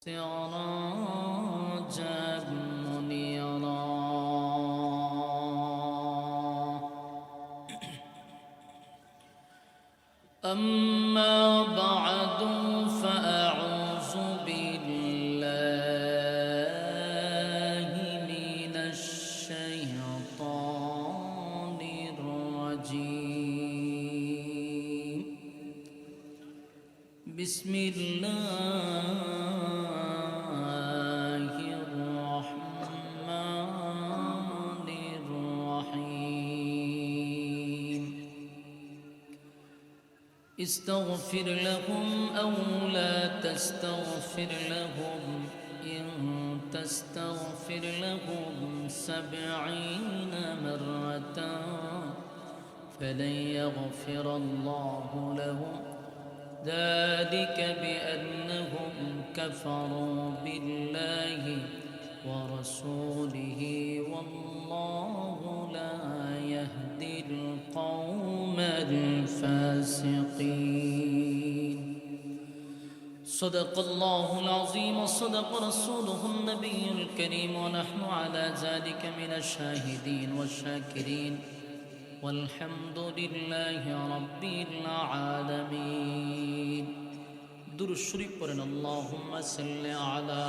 سراجا منيرا أما بعد فأعوذ بالله من الشيطان الرجيم بسم الله الرحمن الرحيم استغفر لهم أو لا تستغفر لهم إن تستغفر لهم 70 مرة فلن يغفر الله لهم ذلك بأنهم كفروا بالله ورسوله والله لا يهدي القوم الفاسقين صدق الله العظيم وصدق رسوله النبي الكريم ونحن على ذلك من الشاهدين والشاكرين والحمد لله رب العالمين درود شريف পড়েন اللهم صل على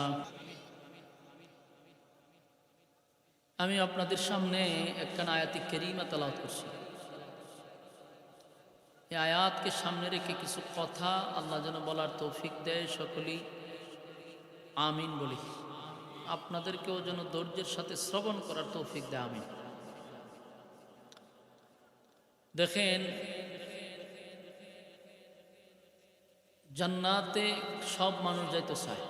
আমি আপনাদের সামনে একটা আয়াতে কারীমা তেলাওয়াত করছি। এই আয়াতকে সামনে রেখে কিছু কথা আল্লাহ যেন বলার তৌফিক দেয়, সকলেই আমিন বলি। আপনাদেরকেও যেন ধৈর্যের সাথে শ্রবণ করার তৌফিক দেয়, আমিন। দেখেন, জান্নাতে সব মানুষ যাইতে চায়,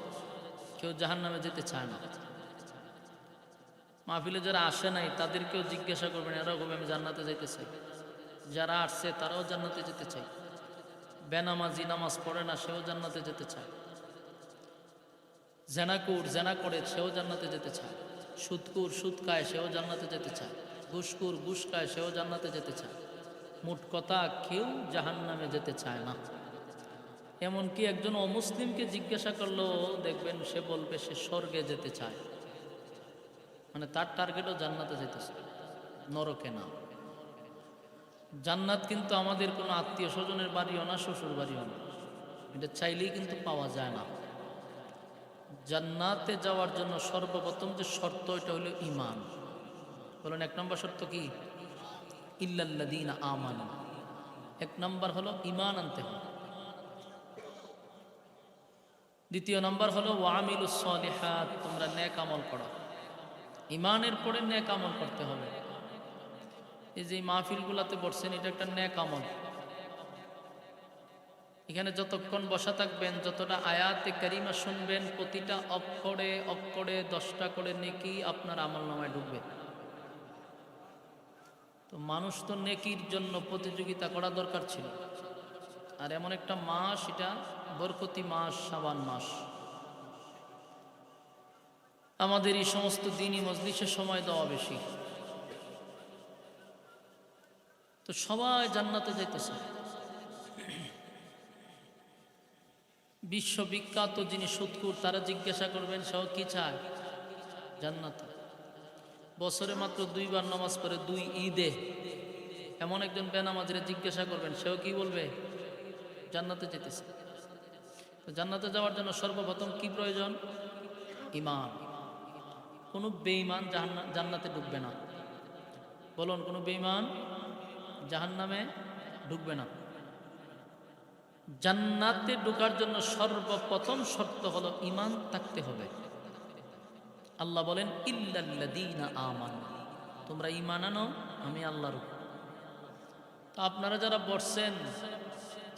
কেউ জাহান্নামে যেতে চায় না। মাহফিলে যারা আসে নাই তাদেরকেও জিজ্ঞাসা করবেন, এরা বলবে আমি জান্নাতে যেতে চাই। যারা আসছে তারাও জান্নাতে যেতে চায়। বেনামাজি নামাজ পড়ে না, সেও জান্নাতে যেতে চায়। জেনাকুর জেনা করে, সেও জান্নাতে যেতে চায়। সুদকুর সুদ খায়, সেও জান্নাতে যেতে চায়। ঘুষকুর ঘুষ খায়, সেও জান্নাতে যেতে চায়। মোট কথা, কেউ জাহান্নামে যেতে চায় না। এমনকি একজন অমুসলিমকে জিজ্ঞাসা করলো দেখবেন সে বলবে সে স্বর্গে যেতে চায়, মানে তার টার্গেটও জান্নাতে যেতে চায়, নরকে না। জান্নাত কিন্তু আমাদের কোনো আত্মীয় স্বজনের বাড়িও না, শ্বশুর বাড়িও না, এটা চাইলেই কিন্তু পাওয়া যায় না। জান্নাতে যাওয়ার জন্য সর্বপ্রথম যে শর্ত, এটা হলো ঈমান। বলেন, এক নম্বর শর্ত কি? ইল্লাল্লাযীনা আমানু। এক নম্বর হলো ঈমান আনতে হবে। দ্বিতীয় নম্বর হলো ওয়া আমিলুস সলিহাত, তোমরা নেক আমল করো। ঈমানের পরে নেক আমল করতে হবে। এই যে মাহফিলগুলোতে বসছেন, এটা একটা নেক আমল। এখানে যতক্ষণ বসা থাকবেন, যতটা আয়াতে কারিমা শুনবেন, প্রতিটা অক্ষরে অক্ষরে 10টা করে নেকি আপনার আমলনামায় ঢুকবে। তো মানুষ তো নেকির জন্য প্রতিযোগিতা করা দরকার ছিল। আর এমন একটা মাস, এটা বরকতি মাস, শাবান মাস। আমাদের এই সমস্ত দিনই মজলিসে সময় দেওয়া বেশি। তো সবাই জান্নাতে যাইতেছে। বিশ্ববিখ্যাত যিনি সুদকুর, তারা জিজ্ঞাসা করবেন সেও কি চায়? জান্নাতে। বছরে মাত্র 2 বার নামাজ পড়ে, 2 ঈদে। এমন একজন বেনামাজিরে জিজ্ঞাসা করবেন, সেও কি বলবে? জান্নাতে যেতেছে। তো জান্নাতে যাওয়ার জন্য সর্বপ্রথম কি প্রয়োজন? ঈমান। কোনো বেঈমান জান্নাতে ঢুকবে না। বলুন, কোনো বেঈমান জাহান্নামে ঢুকবে না। জান্নাতে ঢোকার জন্য সর্বপ্রথম শর্ত হলো ঈমান থাকতে হবে। আল্লাহ বলেন, ইল্লাল্লাযীনা আমানু, তোমরা ঈমান আনো, আমি আল্লাহর উপর। তো আপনারা যারা বসছেন,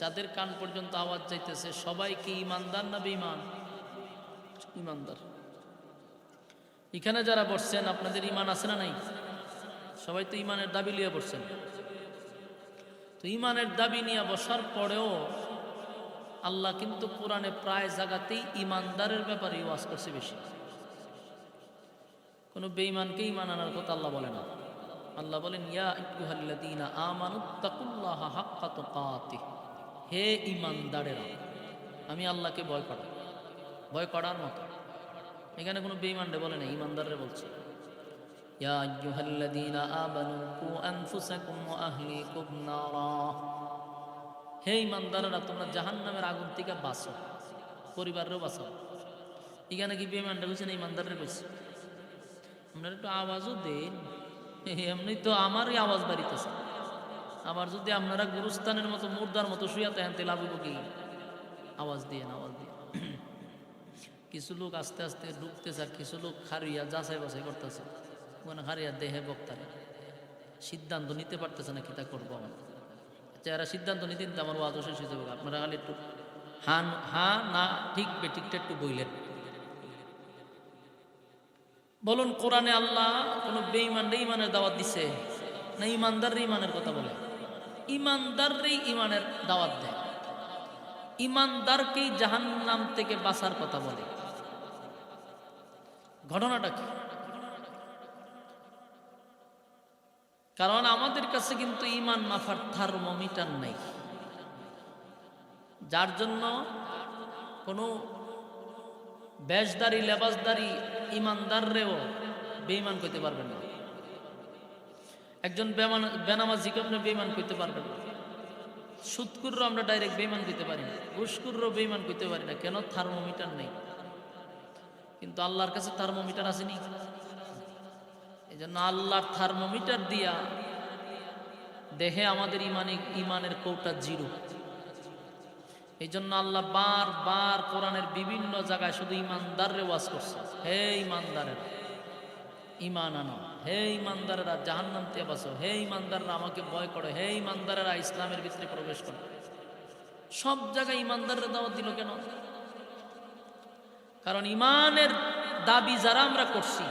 যাদের কান পর্যন্ত আওয়াজ যাইতেছে, সবাই কি ঈমানদার না বেঈমান? ঈমানদার। এখানে যারা বসছেন, আপনাদের ঈমান আছে না নাই? সবাই তো ঈমানের দাবি নিয়ে বসছেন। তো ঈমানের দাবি নিয়ে বসার পরেও আল্লাহ কিন্তু কোরআনে প্রায় জায়গাতেই ঈমানদারের ব্যাপারে ওয়াজ করছে বেশি। কোনো বেঈমানকে ঈমান আনার কথা আল্লাহ বলে না। আল্লাহ বলেন, ইয়া আইয়ুহাল্লাযীনা আমানুত্তাকুল্লাহা হাক্কা তুকাতিহ, হে ঈমানদারেরা, আমি আল্লাহকে ভয় করো। ভয় করার মতো। এখানে কোনো বেঈমানরে বলে না, ইমানদাররে বলছে। ইয়া আইয়ুহাল্লাযীনা আমানু কু আনফুসাকুম ওয়া আহলিকুম নারা, হে ইমানদাররা তোমরা জাহান্নামের আগুন থেকে বাঁচো, পরিবারেরও বাঁচাও। এখানে কি বেঈমানরে বলছে না ইমানদাররে বলছে? আপনারা একটু আওয়াজও দেন, এমনি তো আমারই আওয়াজ বাড়িতেছে। আবার যদি আপনারা গুরুস্থানের মতো মুর্দার মতো শুয়াতে আনতে লাভ কি? আওয়াজ দিয়ে আওয়াজ দিয়ে। কিছু লোক আস্তে আস্তে ঢুকতেছে, আর কিছু লোক খারিয়া যাচাই বাছাই করতেছে, ওখানে খারিয়া দেহে বক্তারে সিদ্ধান্ত নিতে পারতেছে না, কি তা করবো আমার। আচ্ছা, এরা সিদ্ধান্ত নিতে নিতে আমার ওয়াজও শেষ হয়ে যাবে। আপনারা খালি একটু হ্যাঁ না ঠিক বেঠিকটা একটু বইলেন। বলুন, কোরআনে আল্লাহ কোনো বেঈমানরে ইমানের দাওয়াত দিছে না ইমানদাররে ইমানের কথা বলে? ইমানদাররেই ইমানের দাওয়াত দেয়, ইমানদারকেই জাহান্নাম থেকে বাঁচার কথা বলে। ঘটনাটা কি? কারণ আমাদের কাছে কিন্তু ইমান মাফার থার্মোমিটার নাই, যার জন্য কোনো বেশদারি লেবাসদারি ইমানদাররেও বেঈমান কইতে পারবেন না। একজন বেনামাজিকে আপনি বেঈমান কইতে পারবেন না। সুদকুরও আমরা ডাইরেক্ট বেঈমান কইতে পারি না, ঘুষখোরও বেঈমান কইতে পারি না। কেন? থার্মোমিটার নেই। কিন্তু আল্লাহর কাছে থার্মোমিটার আসেনি। এই জন্য আল্লাহর থার্মোমিটার দিয়া দেহে আমাদের ইমানের কৌটা জিরো। এই জন্য আল্লাহ বারবার কোরআনের বিভিন্ন জায়গায় শুধু ইমানদাররে ওয়াজ করছে, হে ইমানদারেরা ইমান আনো, হে ইমানদারেরা জাহান্নাম থেকে বাঁচো, হে ইমানদাররা আমাকে ভয় করো, হে ইমানদারেরা ইসলামের ভিতরে প্রবেশ করো। সব জায়গায় ইমানদাররা দাওয়াত দিল কেন? কারণ ইমানের দাবি যারা আমরা করছি,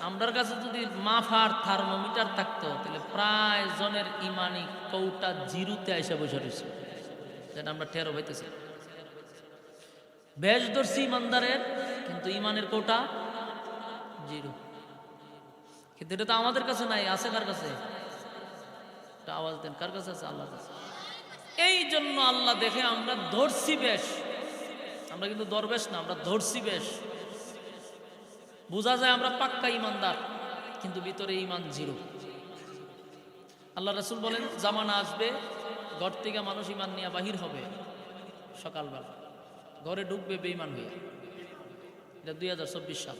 আমরার কাছে যদি মাফার থার্মোমিটার থাকতো, তাহলে প্রায় জনের ইমানি কৌটা জিরোতে আইসা বসে রয়েছে, যেটা আমরা টেরো পাইতেছি। বেশ ধরছি ইমানদারের, কিন্তু ইমানের কৌটা জিরো। কিন্তু এটা তো আমাদের কাছে নাই, আছে কার কাছে? একটা আওয়াজ দেন, কার কাছে আছে? আল্লাহর কাছে। এই জন্য আল্লাহ দেখে আমরা ধরছি বেশ, আমরা কিন্তু দরবেশ না, আমরা ধরছি বেশ। বোঝা যায় আমরা পাক্কা ইমানদার, কিন্তু ভিতরে ইমান জিরো। আল্লাহ রাসূল বলেন, জামানা আসবে ঘর থেকে মানুষ ইমান নিয়ে বাহির হবে, সকালবেলা ঘরে ঢুকবে বেঈমান হইয়া। এটা 2024 সাল।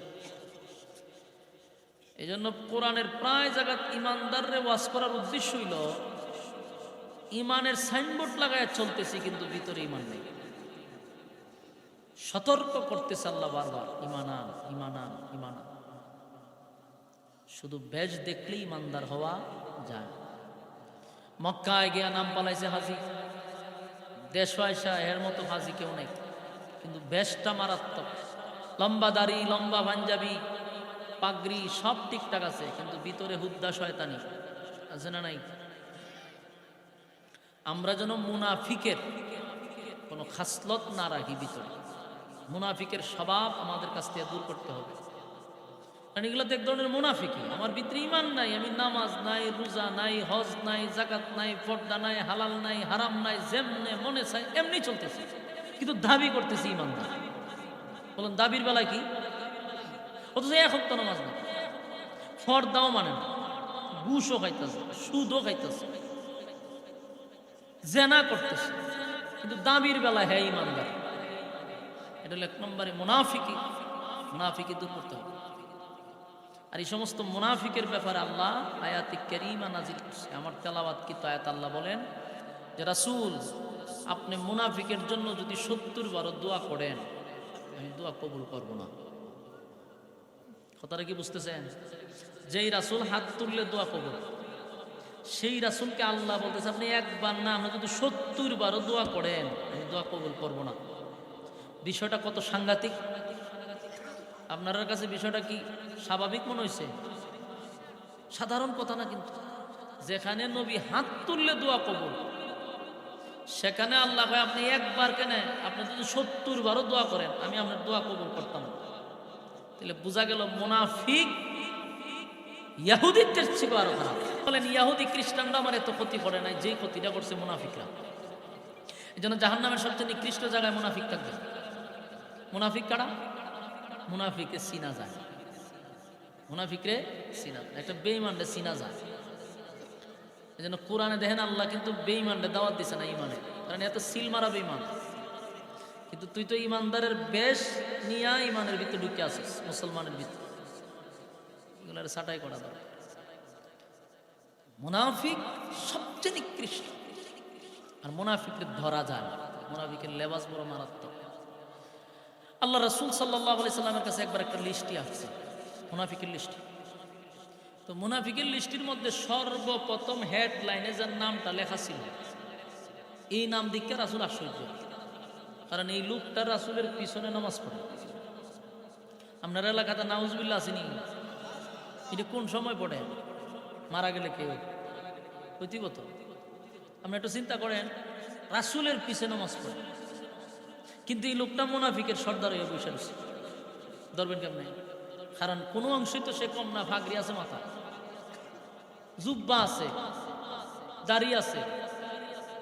এই জন্য কোরআনের প্রায় জায়গা ইমানদাররে ওয়াজ করার উদ্দেশ্য হইল ইমানের সাইনবোর্ড লাগায় চলতেছি, কিন্তু ভিতরে ইমান নেই। সতর্ক করতেছে আল্লাহ বারবার, ইমানান ইমানান ইমানান। শুধু বেশ দেখলেই ইমানদার হওয়া যায়। মক্কায় গিয়া নাম পালাইছে হাজি, দেশ আয়সা এর মতো হাজি কেউ নেই, কিন্তু বেশটা মারাত্মক। লম্বা দাড়ি, লম্বা পাঞ্জাবি, পাগড়ি সব ঠিকঠাক আছে, কিন্তু ভিতরে হুদ্দা শয়তানি আছে না নাই? আমরা যেন মুনাফিকের কোনো খাসলত না রাখি ভিতরে। মুনাফিকের স্বভাব আমাদের কাছ থেকে দূর করতে হবে। কারণ এগুলো তো এক ধরনের মুনাফিকি। আমার ভিতরে ইমান নাই, আমি নামাজ নাই, রোজা নাই, হজ নাই, জাকাত নাই, পর্দা নাই, হালাল নাই, হারাম নাই, যেমনে মনে চাই এমনি চলতেছি, কিন্তু দাবি করতেছি ইমানদার। বলুন, দাবির বেলায় কি? অথচ এক ওয়াক্ত নামাজ না, পর্দাও মানে না, ঘুষও খাইতেছে, সুদও খাইতেছে, জেনা করতেছে, কিন্তু দাবির বেলায় হ্যাঁ ইমানদার। এটা হলো এক নম্বরে মুনাফিকি। মুনাফিকি দূর করতে হবে। আর এই সমস্ত মুনাফিকের ব্যাপারে আল্লাহ আয়াতে কারীমা নাজিল করছে। আমার তেলাওয়াত কি তো আয়াত আল্লাহ বলেন যে রাসূল, আপনি মুনাফিকের জন্য যদি 70 বারও দোয়া করেন, আমি দোয়া কবুল করব না। কথাটা কি বুঝতেছেন? যেই রাসূল হাত তুললে দোয়া কবুল, সেই রাসূলকে আল্লাহ বলতেছে আপনি একবার না, আপনি যদি 70 বারও দোয়া করেন, আমি দোয়া কবুল করব না। বিষয়টা কত সাংঘাতিক! আপনার কাছে বিষয়টা কি স্বাভাবিক মনে হয়েছে? সাধারণ কথা না, কিন্তু যেখানে নবী হাত তুললে দোয়া কবুল, সেখানে আল্লাহ ভাই আপনি একবার কেন, আপনি যদি 70 বারও দোয়া করেন, আমি আপনার দোয়া কবুল করতাম না। তাহলে বোঝা গেল মুনাফিক ইহুদির চেয়ে আরো খারাপ। বলেন, ইহুদি খ্রিস্টানরা আমার এত ক্ষতি করে নাই, যেই ক্ষতিটা করছে মুনাফিকরা। এই জন্য জাহান্নামের সবচেয়ে নিকৃষ্ট জায়গায় মুনাফিক থাকবে। মুনাফিক কারা? মুনাফিকে চিনা যায়, মুনাফিকরে চিনা, একটা বেঈমানরে চিনা যায়। এই জন্য কোরআনে দেখেন আল্লাহ কিন্তু বেঈমানরে দাওয়াত দিছে না ইমানে, কারণ এত সিল মারা বেঈমান। কিন্তু তুই তো ইমানদারের বেশ নিয়া ইমানের ভিতরে ঢুকে আসিস, মুসলমানের ভিতরে, এগুলোর ছাঁটাই করা দরকার। মুনাফিক সবচেয়ে নিকৃষ্ট, আর মুনাফিককে ধরা যায় না, মুনাফিকের লেবাস বড় মারাত্মক। আল্লাহ রাসূল সাল্লাল্লাহু আলাইহি সাল্লামের কাছে একবার একটা লিস্টি আসছে, মুনাফিকের লিস্টি। তো মুনাফিকের লিস্টির মধ্যে সর্বপ্রথম হেডলাইনে যার নামটা লেখা ছিল, এই নাম দিকে রাসূল আশ্চর্য, কারণ এই লোকটা রাসূলের পিছনে নামাজ পড়ে। আপনার এলাকাতে নাউজুবিল্লাহ আসেনি? এটা কোন সময় পড়ে? মারা গেলে কেউ প্রতিবত। আপনি একটু চিন্তা করেন, রাসূলের পিছনে নামাজ পড়ে, কিন্তু এই লোকটা মুনাফিকের সর্দার হয়ে বসে রয়েছে। ধরবেন কেমনে? কারণ কোনো অংশই তো সে কম না, ফাগরি আছে, মাথা জুব্বা আছে, দাড়ি আছে,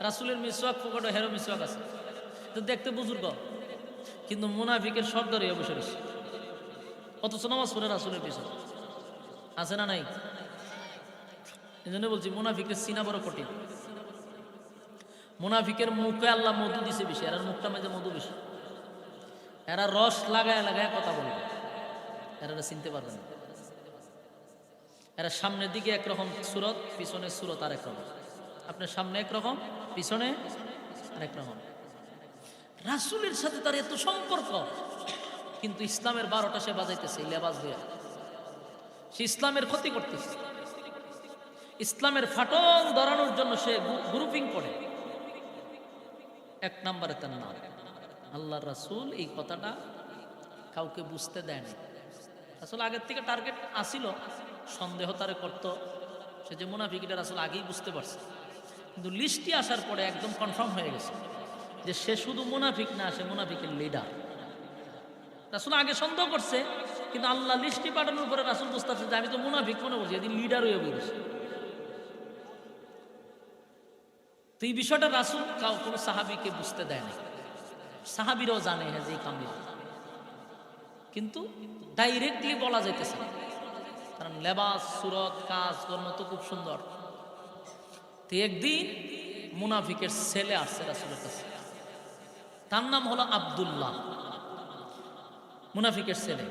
রাসূলের মিসওয়াক পকেটে হেরো মিসওয়াক আছে, তো দেখতে বুজুর্গ, কিন্তু মুনাফিকের সর্দার হয়ে বসে রয়েছে, অথচ নামাজ পড়ে রাসূলের পিছনে। আছে না নাই? এই জন্য বলছি মুনাফিকের চিনা বড় কঠিন। মুনাফিকের মুখে আল্লাহ মধু দিছে বেশি, এরা মুখটা মাঝে মধু বেশি, এরা রস লাগায় লাগায় কথা বলবে, এরা চিনতে পারবে না। এরা সামনের দিকে একরকম সুরত, পিছনে সুরত আরেক রকম। আপনার সামনে একরকম, পিছনে আরেক রকম। রাসূলের সাথে তার এত সম্পর্ক, কিন্তু ইসলামের 12টা সে বাজাইতেছে লেবাস দিয়ে। সে ইসলামের ক্ষতি করতেছে, ইসলামের ফাটল ধরানোর জন্য সে গ্রুপিং করে। এক নম্বরে তার নাম আল্লাহর রাসূল। এই কথাটা কাউকে বুঝতে দেয় না। রাসূল আগের থেকে টার্গেট আসিল, সন্দেহ তারে করত, সে যে মুনাফিক এটা রাসূল আগেই বুঝতে পারছে। কিন্তু লিস্টটি আসার পরে একদম কনফার্ম হয়ে গেছে যে সে শুধু মুনাফিক না, সে মুনাফিকের লিডার। রাসূল আগে সন্দেহ করছে, কিন্তু আল্লাহ লিস্টটি পাঠানোর পরে রাসূল বুঝতে পারছে যে আমি তো মুনাফিক মনে করছি, এদিন লিডার হয়ে বলেছে। তো এই বিষয়টা রাসূল কোনো সাহাবীকে বুঝতে দেয় না। সাহাবীরাও জানে হ্যাঁ যে এই কামিল, কিন্তু ডাইরেক্টলি বলা যাইতেছে না, কারণ লেবাস, সুরত, কাজ কর্ম তো খুব সুন্দর। তো একদিন মুনাফিকের ছেলে আসছে রাসূলের কাছে, তার নাম হলো আব্দুল্লাহ, মুনাফিকের ছেলে।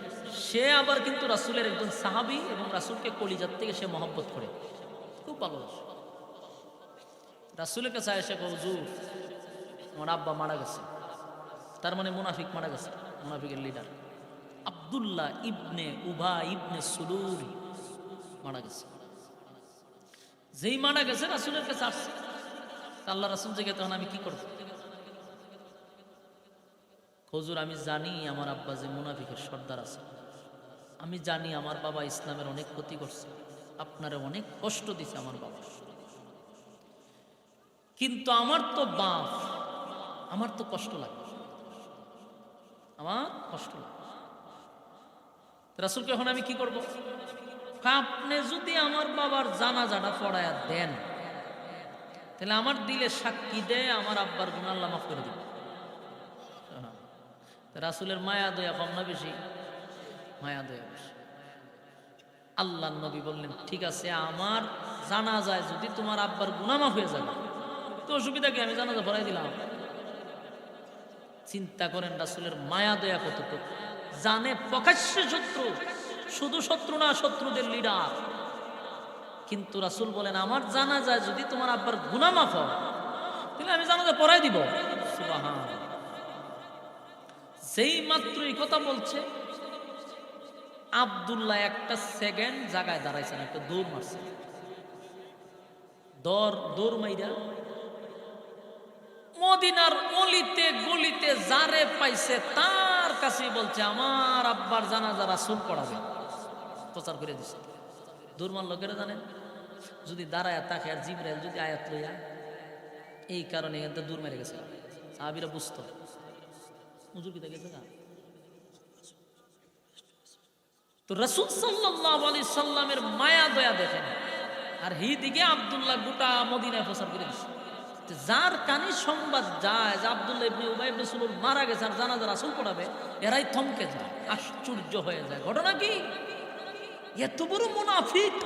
সে আবার কিন্তু রাসূলের একজন সাহাবী এবং রাসূলকে কলিজার থেকে সে মহব্বত করে, খুব ভালোবাসে। রাসূলের কাছে এসে কয়, হুজুর আমার আব্বা মারা গেছে। তার মানে মুনাফিক মারা গেছে, মুনাফিকের লিডার আব্দুল্লাহ ইবনে উবা ইবনে সুলুল মারা গেছে। যেই মারা গেছে রাসূলের কাছে আসছে, আল্লাহ রাসূল জিজ্ঞেস তখন আমি কি করব? হুজুর আমি জানি আমার আব্বা যে মুনাফিকের সর্দার আছে, আমি জানি আমার বাবা ইসলামের অনেক ক্ষতি করছে, আপনারে অনেক কষ্ট দিছে আমার বাবা, কিন্তু আমার তো বাপ, আমার তো কষ্ট লাগে, আমার কষ্ট লাগে। রাসূলকে এখন আমি কি করব? আপনি যদি আমার বাবার জানাজাটা পড়ায়া দেন, তাহলে আমার দিলে সাক্ষী দেয় আমার আব্বার গুনাহ আল্লাহ মাফ করে দিবে। রাসূলের মায়া দয়া কম না বেশি? মায়া দয়া বেশি। আল্লাহর নবী বললেন ঠিক আছে, আমার জানাজায় যদি তোমার আব্বার গুনাহ মাফ হয়ে যাবে তো অসুবিধা কি, আমি জানাজা পড়াই দিলাম। চিন্তা করেন রাসূলের মায়া দয়া কতটুকু। জানে প্রকাশ্যে শত্রু, শুধু শত্রু না, শত্রুদের লিডার, কিন্তু রাসূল বলেন আমার জানাজায় যদি তোমার আব্বার গুনাহ মাফ হয় তাহলে আমি জানাজা পড়াই দিব। সুবহানাল্লাহ। যেই মাত্র এই কথা বলছে, আব্দুল্লাহ একটা সেকেন্ড জায়গায় দাঁড়াইছে না, একটা দৌড় মারছে। দৌড় মাইরা মদিনার অলিতে গলিতে যারে পাইছে তার কাছে বলছে আমার আব্বার জানাজা রাসূল পড়াবে, প্রচার করে দিছে। দৌড় মারল কেন জানেন? যদি দাঁড়ায় তাকে আর জিবরাইল যদি আয়াত লইয়া, এই কারণে এখান দূর মেরে গেছে। সাহাবীরা বুঝতো হুজুর কি গেছে না। তো রাসূল সাল্লাল্লাহু আলাইহি সাল্লামের মায়া দয়া দেখেন, আর হি দিকে আব্দুল্লাহ গোটা মদিনায় প্রচার করে দিচ্ছে। যার কানে সংবাদ যায় যে আব্দুল্লাহ ইবনে উবাই ইবনে সুলুল মারা গেছে আর জানাজা রাসূল পড়াবে, এরাই থমকে যায়, আশ্চর্য হয়ে যায়। ঘটনা কি? এত বড় মুনাফিক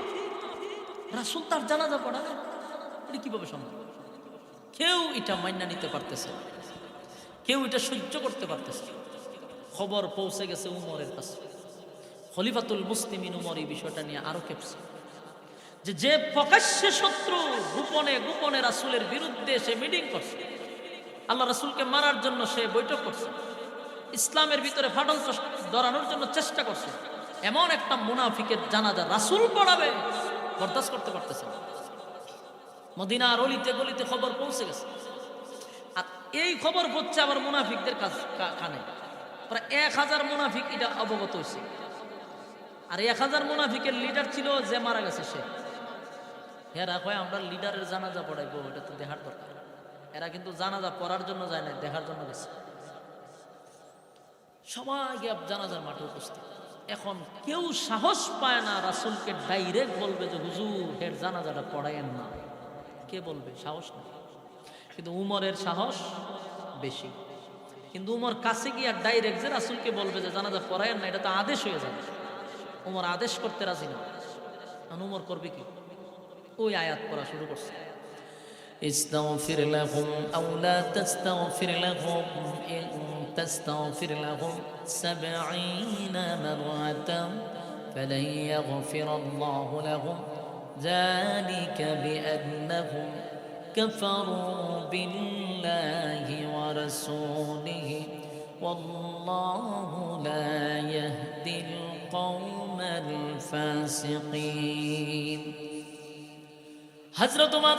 রাসূল তার জানাজা পড়াবে, এটা কিভাবে সম্ভব? কেউ এটা মাইনা নিতে পারতেছে না, কেউ এটা সহ্য করতে পারতেছে। খবর পৌঁছে গেছে উমরের কাছে। খলিফাতুল মুসলিমিন উমর এই বিষয়টা নিয়ে আরো কেঁপছে যে প্রকাশ্যে শত্রু গোপনে গোপনে রাসূলের বিরুদ্ধে সে মিটিং করছে, আল্লাহ রাসূলকে মারার জন্য সে বৈঠক করছে, ইসলামের ভিতরে ফাটল ধরানোর জন্য চেষ্টা করছে, এমন একটা মুনাফিকের জানাজা রাসূল পড়াবে, বরদাস্ত করতে পারতেছে না। মদিনার অলিতে গলিতে খবর পৌঁছে গেছে। আর এই খবর হচ্ছে আবার মুনাফিকদের কানে। প্রায় 1000 মুনাফিক এটা অবগত হয়েছে। আর 1000 মুনাফিকের লিডার ছিল যে মারা গেছে সে। এরা কয় আমরা লিডারের জানাজা পড়াইবো, এটা তো দেখার দরকার। এরা কিন্তু জানাজা পড়ার জন্য যায় না, দেখার জন্য গেছে। সবাই জানাজার মাঠে উপস্থিত। এখন কেউ সাহস পায় না রাসূলকে ডাইরেক্ট বলবে যে হুজুর এর জানাজাটা পড়াইয়েন না। কে বলবে? সাহস নেই। কিন্তু উমরের সাহস বেশি। কিন্তু উমর কাছে গিয়ে ডাইরেক্ট যে রাসূলকে বলবে যে জানাজা পড়াইয়েন না, এটা তো আদেশ হয়ে যাবে। উমর আদেশ করতে রাজি না। উমর করবে কি? ওই আয়াত পড়া শুরু করছে, ইস্তাগফির লাহুম আও লা তাস্তাগফির লাহুম ইন তাস্তাগফির লাহুম 70 মাররাতান ফালান ইয়াগফিরাল্লাহু লাহুম যালিকা বিআন্নাহুম কাফারু বিল্লাহি ওয়া রাসূলিহি ওয়াল্লাহু লা ইয়াহদিল কওমাল ফাসিকিন। হযরত ওমর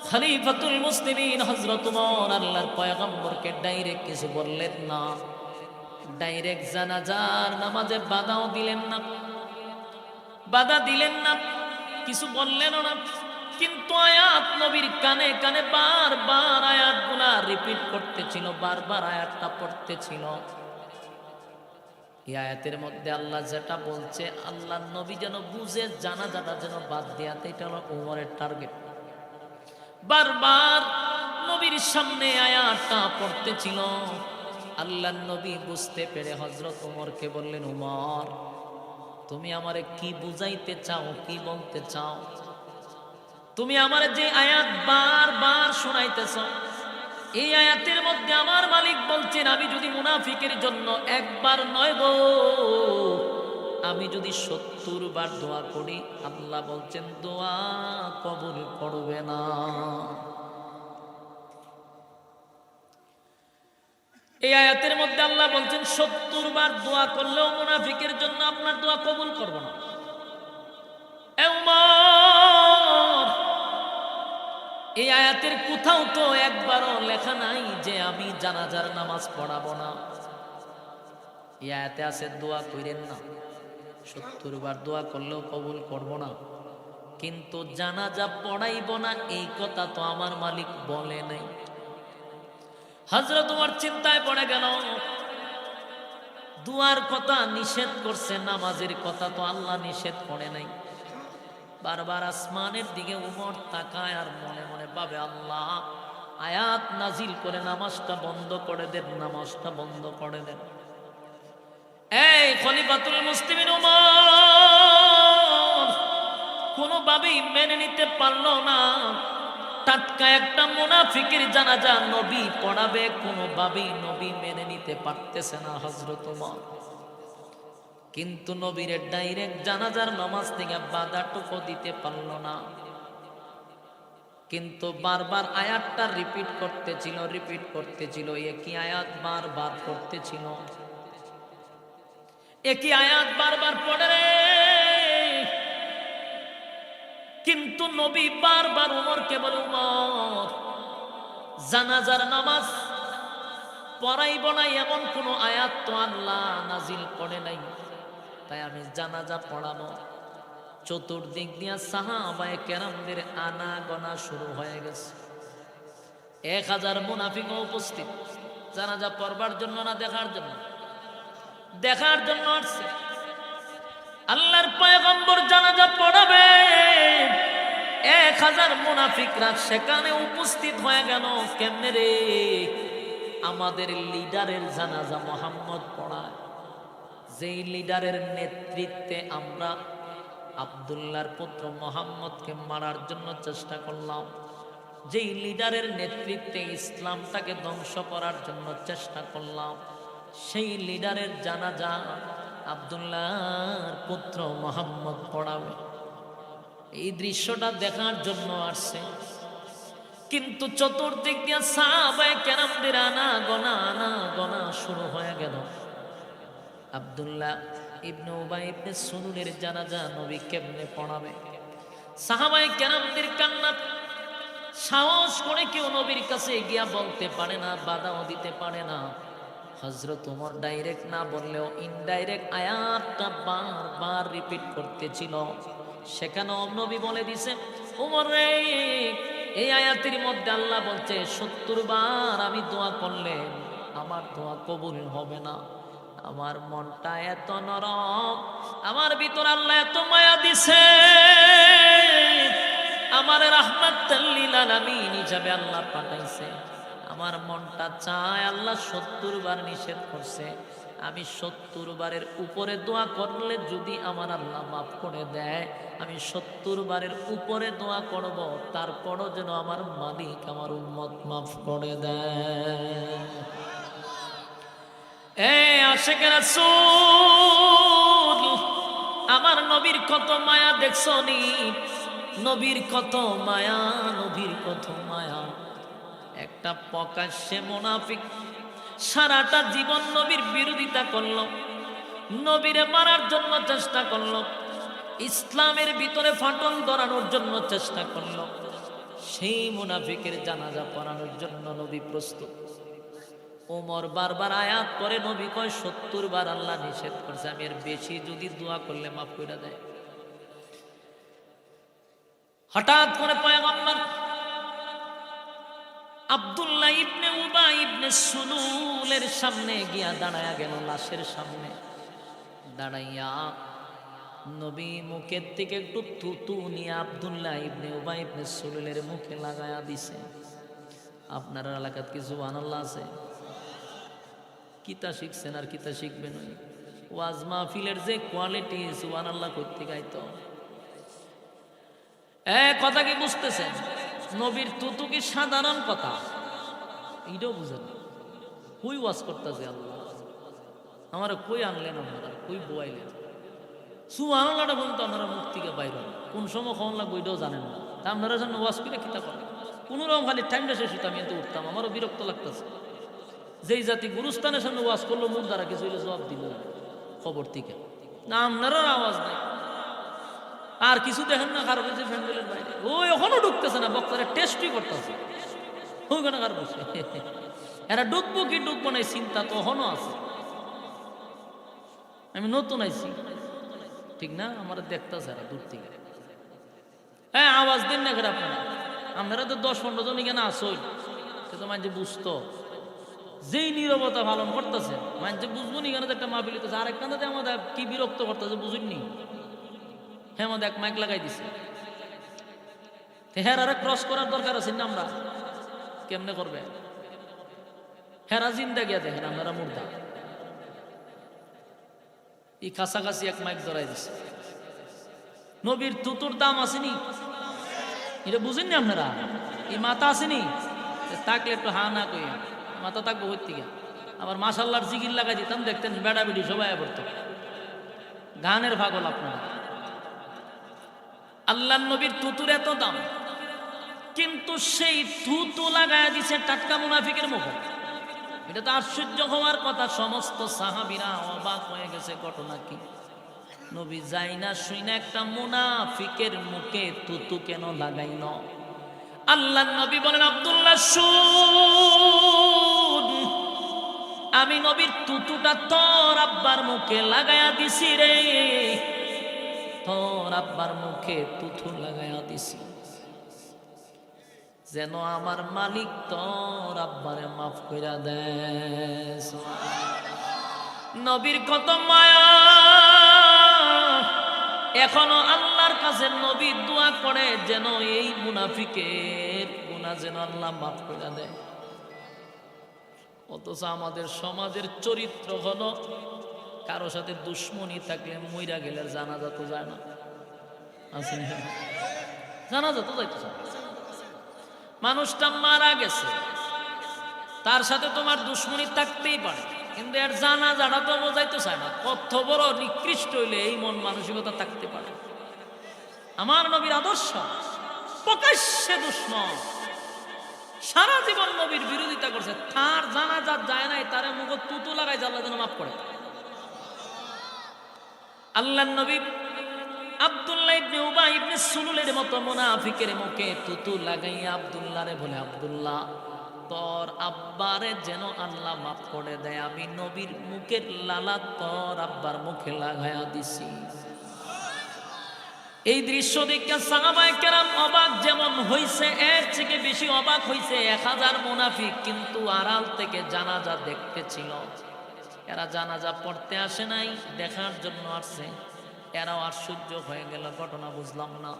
খলিফাতুল মুসলিমিন, হযরত ওমর আল্লাহর পয়গম্বরকে ডাইরেক্ট কিছু বললেন না, ডাইরেক্ট জানাজার নামাজে বাধাও দিলেন না, বাধা দিলেন না, কিছু বললেন না। কিন্তু আয়াত নবীর কানে কানে বারবার আয়াতগুলা রিপিট করতেছিল, বারবার আয়াতটা পড়তেছিল। এই আয়াতের মধ্যে আল্লাহ যেটা বলছে, আল্লাহ নবী যেন বুঝে জানাজাটা যেন বাদ দেয়াতে, এটা হলো ওমরের টার্গেট। বারবার নবীর সামনে আয়াতটা পড়তেছিল। আল্লাহ নবী বুঝতে পেরে হযরত ওমরকে বললেন, ওমর তুমি আমারে কি বুঝাইতে চাও, কি বলতে চাও? তুমি আমারে যে আয়াত বারবার শোনাইতেছ, এই আয়াতের মধ্যে আমার মালিক বলছেন আমি যদি মুনাফিকের জন্য একবার নয় গো, আমি যদি 70 বার দোয়া করি, আল্লাহ বলছেন দোয়া কবুল করবে না। এই আয়াতের মধ্যে আল্লাহ বলছেন 70 বার দোয়া করলেও মুনাফিকের জন্য আপনার দোয়া কবুল করব না। এই আয়াতের কোথাও তো একবারও লেখা নাই যে আমি জানাজার নামাজ পড়াবো না। এই আয়াতে আছে দোয়া কইরেন না, 70 বার দোয়া করলেও কবুল করব না, কিন্তু জানাজা পড়াইব না এই কথা তো আমার মালিক বলে নাই। হযরত ওমর চিন্তায় পড়ে গেল, দুয়ার কথা নিষেধ করছে, নামাজের কথা তো আল্লাহ নিষেধ করে নাই। বারবার আসমানের দিকে উমর তাকায় আর মনে মনে ভাবে, আল্লাহ আয়াত নাজিল করে নামাজটা বন্ধ করে দেন, নামাজটা বন্ধ করে দেন। এই খলিফাতুল মুসলিমিন উমর কোনোভাবেই মেনে নিতে পারল না, টাটকা একটা মুনাফিকের জানাজা নবী পড়াবে, কোনোভাবেই নবী মেনে নিতে পারতেছে না হযরত ওমর। কিন্তু নবীর ডাইরেক্ট জানাজার নামাজ থেকে বাধাটুকু দিতে পারল না। কিন্তু বারবার আয়াতটা রিপিট করতেছিল, একই আয়াত বারবার পড়তেছিল, একই আয়াত বারবার পড়ে রে। কিন্তু নবী বারবার ওমরকে বলে, ওমর জানাজার নামাজ পড়াইব না এমন কোন আয়াত তো আল্লাহ নাজিল করে নাই, তাই আমি জানাজা পড়াবো। চতুর্দিক দিয়া সাহাবায়ে কেরামদের আনাগোনা শুরু হয়ে গেছে। 1000 মুনাফিক উপস্থিত, জানাজা পড়বার জন্য না দেখার জন্য? দেখার জন্য আসছে। আল্লাহর পয়গম্বর জানাজা পড়াবে, 1000 মুনাফিকরা সেখানে উপস্থিত হয়ে গেল। কেমনে রে? আমাদের লিডারের জানাজা মুহাম্মদ পড়ায়। যেই লিডারের নেতৃত্বে আমরা আব্দুল্লাহর পুত্র মুহাম্মদকে মারার জন্য চেষ্টা করলাম, যেই লিডারের নেতৃত্বে ইসলামটাকে ধ্বংস করার জন্য চেষ্টা করলাম, সেই লিডারের জানাজা আব্দুল্লাহর পুত্র মুহাম্মদ পড়াবে। এই দৃশ্যটা দেখার জন্য আসছে। কিন্তু চতুর্দিক দিয়ে সাহাবায়ে কেরামদের আনা গনা শুরু হয়ে গেল। আব্দুল্লাহ ইবনে উবাই ইবনে সুলুলের জানাজা নবী কেমনে পড়াবে? সাহাবায়ে কেরামদের কান্না, সাহস করে কেউ নবীর কাছে গিয়া বলতে পারে না, বাধাও দিতে পারে না। হযরত ওমর ডাইরেক্ট না বললেও ইনডাইরেক্ট আয়াতটা বারবার রিপিট করতেছিল। সেখানেও নবী বলে দিছে, ওমর রে, এই আয়াতের মধ্যে আল্লাহ বলছে 70 বার আমি দোয়া করলে আমার দোয়া কবুল হবে না। আমার মনটা এত নরম, আমার ভিতর আল্লাহ এত মায়া দিছে, আমার রাহমাতাল লিল আলামিন হিসাবে আল্লাহ পাঠাইছে। আমার মনটা চায়, আল্লাহ 70 বার নিষেধ করছে, আমি 70 বারের উপরে দোয়া করলে যদি আমার আল্লাহ মাফ করে দেয়, আমি 70 বারের উপরে দোয়া করব, তারপরও যেন আমার মালিক আমার উম্মত মাফ করে দেয়। আশিকে রাসূল, আমার নবীর কত মায়া দেখছো নি? নবীর কত মায়া, নবীর কত মায়া। একটা প্রকাশ্যে মুনাফিক সারাটা জীবন নবীর বিরোধিতা করল, নবীরে মারার জন্য চেষ্টা করল, ইসলামের ভিতরে ফাটল ধরানোর জন্য চেষ্টা করল। সেই মুনাফিকের জানাজা পড়ানোর জন্য নবী প্রস্তুত। ওমর বারবার আয়াত করে, নবী কয় 70 বার আল্লাহ নিষেধ করছে, আমি এর বেশি যদি দোয়া করলে মাফ করে দেয়। হঠাৎ করে পয়গম্বর আব্দুল্লাহ ইবনে উবাই ইবনে সুলুলের সামনে গিয়া দাঁড়ায়া গেল, লাশের সামনে দাঁড়াইয়া নবী মুখের থেকে একটু থুতু নিয়ে আব্দুল্লাহ ইবনে উবাই ইবনে সুলুলের মুখে লাগায়া দিছে। আপনার এলাকাত কি সুবহানাল্লাহ আছে? কিতা শিখছেন আর কিতা শিখবেন? ওয়াজ মাহফিলের যে কোয়ালিটি, সুবহানাল্লাহ করতে গাইতো। কথা কি বুঝতেছেন? নবীর তুতু কি সাধারণ কথা? এইটাও বুঝেন না। কই ওয়াজ করতেছে আল্লাহ, আমার কই আনলেন, আপনারা কই বয়াইলেন? সুবহানাল্লাহটা বলতে আপনারা মুখ থেকে বাইর হন, কোন সময় কখন লাগবে ওইটাও জানেন না। তা আপনারা জন্য ওয়াজ করে কিতা করেন? কোনোরকম খালি টাইমটা শেষ হতো, আমি এত উঠতাম, আমারও বিরক্ত লাগতেছে। যেই জাতি গুরুস্থানের সামনে ওয়াজ করলো, মুখ দ্বারা কিছু হইলে জবাব দিল খবর থেকে না, আপনারও আওয়াজ নাই। আর কিছু দেখেন না, কারো কাছে ফ্যান্ডেলের বাইরে ওই এখনো ঢুকতেছে না, বক্তারা টেস্টই করতেছে ওইখানে কার বসে। এরা ঢুকবো কি ঢুকবো না চিন্তা তো এখনো আছে। আমি নতুন আইছি, ঠিক না? আমার দেখতেছে এরা দূর থেকে। হ্যাঁ, আওয়াজ দিন না করে আপনারা। আপনারা তো 10-15 জন এখানে আসোই, সে তো মাঝে বুঝতো। যেই নীরবতা পালন করতেছে মাঝে বুঝবো নি, এখানে একটা মাহফিল হইতেছে, আর একখানে আমাদের কি বিরক্ত করতেছে বুঝুননি। হ্যাঁ, আমাদের এক মাইক লাগাই দিছে। হ্যাঁ, আরে ক্রস করার দরকার আছে না? আমরা কেমনে করবে? হেরা জিন্দা গিয়া দেখেন, আপনারা মুর্দা। এই কাছাকাছি এক মাইক ধরাই দিছে। নবীর তুতুর দাম আসেনি, এটা বুঝেননি আপনারা? এই মাথা আসেনি, থাকলে একটু হা না কই, মাথা থাকবো হইতে গিয়া। আবার মাশাল্লাহর জিকির লাগাই দিতাম, দেখতেন বেড়া বেড়ি সবাই পড়তো। গানের পাগল আপনারা। আল্লাহ নবীর তুতুর এত দাম, কিন্তু সেই থুতু লাগায় দিছে টাটকা মুনাফিকের মুখে। এটা তো আশ্চর্য হওয়ার কথা। সমস্ত সাহাবীরা অবাক হয়ে গেছে, ঘটনা কি? নবী যাই না শুই না একটা মুনাফিকের মুখে থুতু কেন লাগাইল? আল্লাহ নবী বলেন, আব্দুল্লাহ শুন, আমি নবীর তুতুটা তোর আব্বার মুখে লাগায়া দিছি রে, তোর আব্বার মুখে তুতু লাগায়া দিছি, যেন আমার মালিক তোর আব্বারে মাফ কইরা দেয়। নবীর কত মায়া, এখনো আল্লাহর কাছে নবী দোয়া করে যেন এই মুনাফিকের গুনাহ যেন আল্লাহ মাফ করে দেয়। অথচ আমাদের সমাজের চরিত্র হলো কারো সাথে দুশ্মনী থাকলে মইরা গেলে জানাজা তো যায় না, আছে না? জানাজা তো যাইতে চায়। মানুষটা মারা গেছে, তার সাথে তোমার দুশ্মনী থাকতেই পারে, কিন্তু এর জানাজাটা তো বোঝাইতে চায় না। কত বড় নিকৃষ্ট হইলে এই মন মানসিকতা থাকতে পারে? আমার নবীর আদর্শ প্রকাশ্যে দুশ্মন, সারা জীবন নবীর বিরোধিতা করছে, তার জানাজা যায় নাই, তারে মুখ তুতু লাগাই আল্লাহ যেন মাফ করে। আল্লাহর নবী আব্দুল্লাহ ইবনে উবাই ইবনে সুলুলের মতো মুনাফিকের মুখে তুতু লাগাইয়া আব্দুল্লাহরে বলে, আব্দুল্লাহ তোর আব্বারে যেন আল্লাহ মাফ করে দেয়, আমি নবীর মুখের লালা তোর আব্বার মুখে লাগাইয়া দিছি। এই দৃশ্য দেখে সাহাবায়ে কেরাম অবাক যেমন হইছে, এর থেকে বেশি অবাক হইছে 1000 মুনাফিক, কিন্তু আড়াল থেকে জানাজা দেখতে ছিল। এরা জানাজা পড়তে আসে নাই, দেখার জন্য আসছে। এরাও আশ্চর্য হয়ে গেল, ঘটনা বুঝলাম না।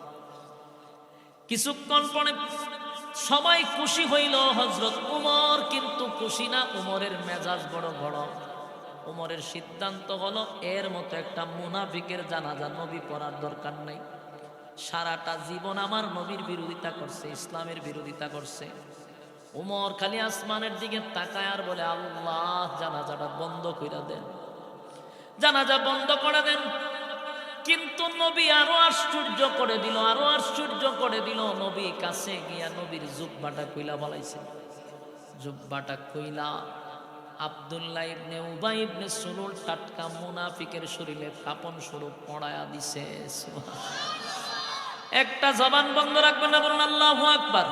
কিছুক্ষণ পরে সবাই খুশি হইল, হযরত উমর কিন্তু খুশি না। উমরের মেজাজ বড় বড়। উমরের সিদ্ধান্ত হলো এর মতো একটা মুনাফিকের জানাজা নবী পড়ার দরকার নাই। সারাটা জীবন আমার নবীর বিরোধিতা করছে, ইসলামের বিরোধিতা করছে। উমর খালি আসমানের দিকে তাকায় আর বলে, আল্লাহ জানাজাটা বন্ধ করে দেন, জানাজা বন্ধ করে দেন। কিন্তু নবী আরো আশ্চর্য করে দিল, আরো আশ্চর্য করে দিল। নবী কাছে গিয়া নবীর জুব্বাটা কইলা বলাইছে। জুব্বাটা কইলা আব্দুল্লাহ ইবনে উবাই ইবনে সুলুল টাটকা মুনাফিকের শরীরে কাপন স্বরূপ পড়ায়া দিছে। একটা জবান বন্ধ রাখবেন না, বলুন আল্লাহু আকবার।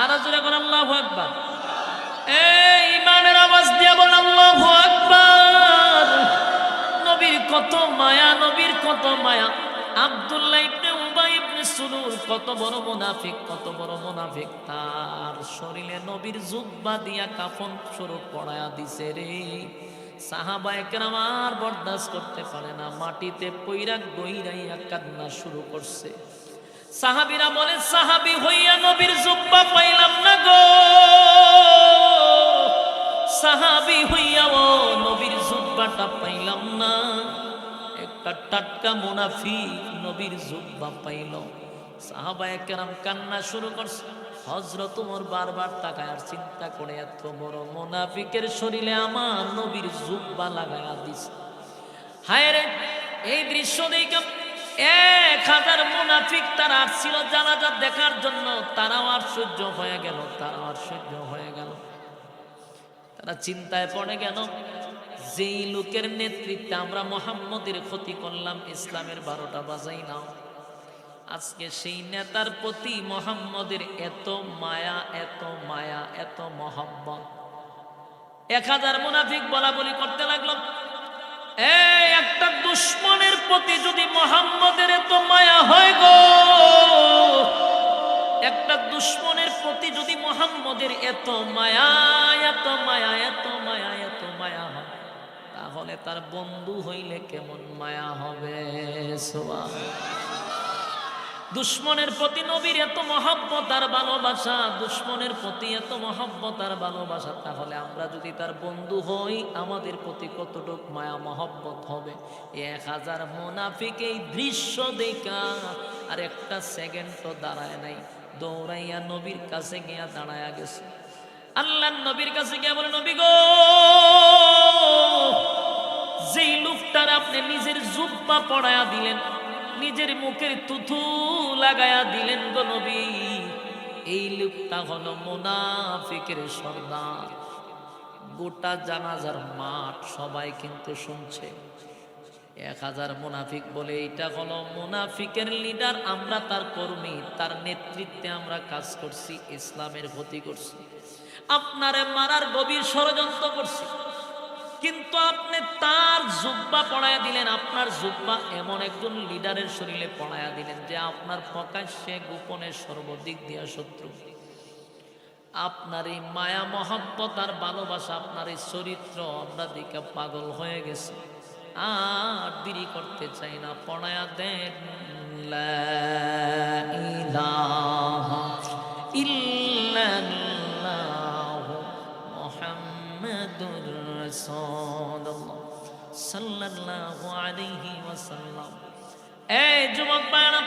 আর জোরে বলুন আল্লাহু আকবার। এই ইমানের আওয়াজ দিয়ে বলুন আল্লাহু আকবার। নবীর কত মায়া, নবীর কত মায়া। আব্দুল্লাহ ইবনে উবাই ইবনে সুলুল কত বড় মুনাফিক, কত বড় মুনাফিক। তার শরীরে নবীর জুব্বা দিয়া কাফন স্বরূপ পড়ায়া দিছে রে। সাহাবায়ে কেরাম আর বরদাস্ত করতে পারে না, মাটিতে পইরা গইরাইয়া কান্না শুরু করছে। সাহাবীরা বলে, সাহাবী হইয়া নবীর জুব্বা পাইলাম না গো, সাহাবী হইয়াও নবীর জুব্বাটা পাইলাম না। একটা টাটকা মুনাফিক নবীর জুব্বা পাইল। সাহাবায়ে কেরাম কান্না শুরু করছে। হযরত ওমর বারবার তাকায় আর চিন্তা করে, এত বড় মুনাফিকের শরীরে আমার নবীর জুব্বা লাগায়া দিছে। হায় রে, এই দৃশ্য দেখে 1000 মুনাফিক তারা আসছিল জানাজা দেখার জন্য। তারাও আশ্চর্য হয়ে গেল, তারাও আশ্চর্য হয়ে গেল। তারা চিন্তায় পড়ে গেল, যেই লোকের নেতৃত্বে আমরা মুহাম্মদের ক্ষতি করলাম, ইসলামের 12টা বাজাইলাম, আজকে সেই নেতার প্রতি মুহাম্মদের এত মায়া, এত মায়া, এত মহব্বত। 1000 মুনাফিক বলা বলি করতে লাগলো, এই একটা দুশ্মনের প্রতি যদি মুহাম্মদের এত মায়া হয় গো, একটা দুশ্মনের প্রতি যদি মুহাম্মদের এত মায়া, এত মায়া, এত মায়া, এত মায়া হয়, তাহলে তার বন্ধু হইলে কেমন মায়া হবে। সুবহানাল্লাহ। দুশ্মনের প্রতি নবীর এত মহব্বত আর ভালোবাসা, দুশ্মনের প্রতি এত মহব্বত আর ভালোবাসা, তাহলে আমরা যদি তার বন্ধু হই আমাদের প্রতি কতটুক মায়া মহব্বত হবে। 1000 মুনাফিক এই দৃশ্য দেখা আর একটা সেকেন্ড তো দাঁড়ায় নাই, দৌড়াইয়া নবীর কাছে গিয়া দাঁড়ায়া গেছে। আল্লাহর নবীর কাছে গিয়া বলে, নবী গো, যেই লোকটার আপনি নিজের জুব্বা পড়ায়া দিলেন, নিজের মুখের তুথু লাগায়া দিলেন গো নবী, এই লোকটা হলো মুনাফিকের সর্দার। গোটা জানাজার মাঠ সবাই কিন্তু শুনছে। 1000 মুনাফিক বলে এইটা হলো মুনাফিকের লিডার, আমরা তার কর্মী, তার নেতৃত্বে আমরা কাজ করছি, ইসলামের ক্ষতি করছি, আপনারে মারার গভীর ষড়যন্ত্র করছি, কিন্তু আপনি তার জুব্বা পড়ায়া দিলেন। আপনার জুব্বা এমন একজন লিডারের শরীরে পড়ায়া দিলেন যে আপনার প্রকাশ্যে গোপনে সর্বদিক দিয়া শত্রু। আপনার এই মায়া মহব্বত আর ভালোবাসা, আপনার এই চরিত্র আমরা দিকে পাগল হয়ে গেছে। আর দেরি করতে চাই না, পড়ায়া দেন লা ইলাহা ইল্লাল্লাহু মুহাম্মাদুর রাসূলুল্লাহ সাল্লাল্লাহু আলাইহি ওয়াসাল্লাম। এই যুবক ভাইরা,